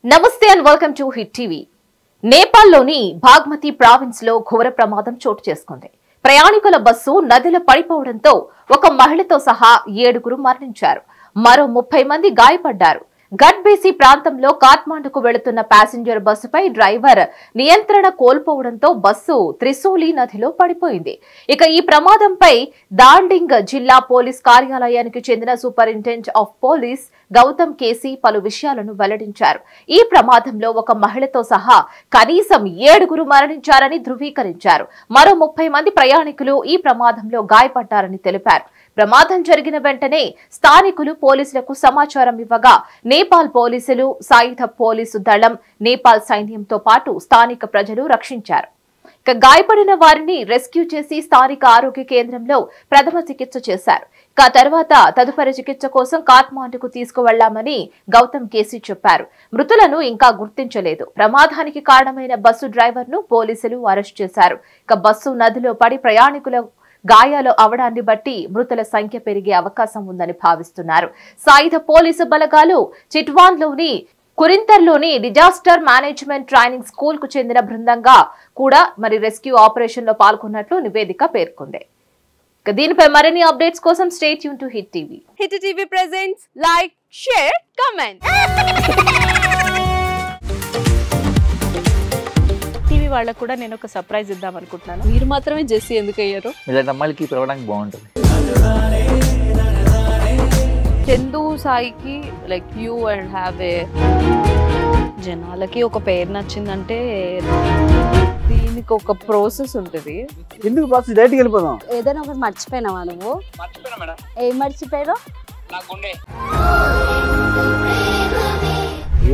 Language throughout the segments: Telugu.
నమస్తే and welcome to hit TV. నేపాల్లోని బాగ్మతి ప్రావిన్స్ లో ఘోర ప్రమాదం చోటు చేసుకుంది. ప్రయాణికుల బస్సు నదిలో పడిపోవడంతో ఒక మహిళతో సహా 7గురు మరణించారు. మరో 30 మంది గాయపడ్డారు. గట్బేసి ప్రాంతంలో కాఠ్మండుకు వెళుతున్న ప్యాసింజర్ బస్సుపై డ్రైవర్ నియంత్రణ కోల్పోవడంతో బస్సు త్రిశూలి నదిలో పడిపోయింది. ఇక ఈ ప్రమాదంపై దాండింగ్ జిల్లా పోలీస్ కార్యాలయానికి చెందిన superintendent of police Gautam KC పలు విషయాలను వెల్లడించారు. ఈ ప్రమాదంలో ఒక మహిళతో సహా కనీసం 7గురు మరణించారని ధృవీకరించారు. మరో 30 మంది ప్రయాణికులు ఈ ప్రమాదంలో గాయపడ్డారని తెలిపారు. ప్రమాదం జరిగిన వెంటనే స్థానికులు పోలీసులకు సమాచారం ఇవ్వగా నేపాల్ పోలీసులు, సాయుధ పోలీసు దళం, నేపాల్ సైన్యంతో పాటు స్థానిక ప్రజలు రక్షించారు. ఇక గాయపడిన వారిని రెస్క్యూ చేసి స్థానిక ఆరోగ్య కేంద్రంలో ప్రథమ చికిత్స చేశారు. ఇక తర్వాత తదుపరి చికిత్స కోసం కాఠ్మండుకు తీసుకువెళ్లామని గౌతమ్ కేసీ చెప్పారు. మృతులను ఇంకా గుర్తించలేదు. ప్రమాదానికి కారణమైన బస్సు డ్రైవర్ ను పోలీసులు అరెస్ట్ చేశారు. ఇక బస్సు నదిలో పడి ప్రయాణికుల గాయాలు అవడాన్ని బట్టి మృతుల సంఖ్య పెరిగే అవకాశం ఉందని భావిస్తున్నారు. సాయుధ పోలీసు బలగాలు చిట్వాన్లోని కురింతర్లోని డిజాస్టర్ మేనేజ్మెంట్ ట్రైనింగ్ స్కూల్ కు చెందిన బృందంగా కూడా రెస్క్యూ ఆపరేషన్ లో పాల్గొన్నట్లు నివేదిక పేర్కొంది. దీనిపై మరిన్ని అప్డేట్స్ కోసం stay tune to hit TV. Hit TV presents like, share, comment. TV వాళ్ళకు కూడా నేను ఒక సర్ప్రైజ్ ఇద్దాం అనుకుంటున్నాను. మీరు మాత్రమే జెస్సీ ఎందుకు అయ్యారు? ఇలాంటి అమ్మాయిలకి పిలవడానికి బాగుంటుంది. చందు సాయికి like you and have a జనాలకి ఒక పేరు నచ్చిందంటే దీనికి ఒక ప్రాసెస్ ఉంటుంది. ఎందుకు ప్రాసెస్ డైరెక్ట్‌గా వెళ్ళిపోదాం. ఏదైనా ఒకటి మర్చిపోయినావా నువ్వు? మర్చిపోయినా మేడం. ఏం మర్చిపోయావు? నా గుండె.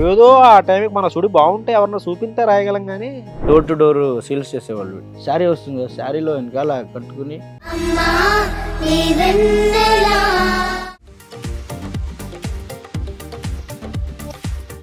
ఏదో ఆ టైంకి మన సుడి బాగుంటే ఎవరన్నా చూపిస్తే రాయగలం కానీ డోర్ టు డోర్ సేల్స్ చేసేవాళ్ళు. శారీ వస్తుంది, శారీలో వెనకాల కట్టుకుని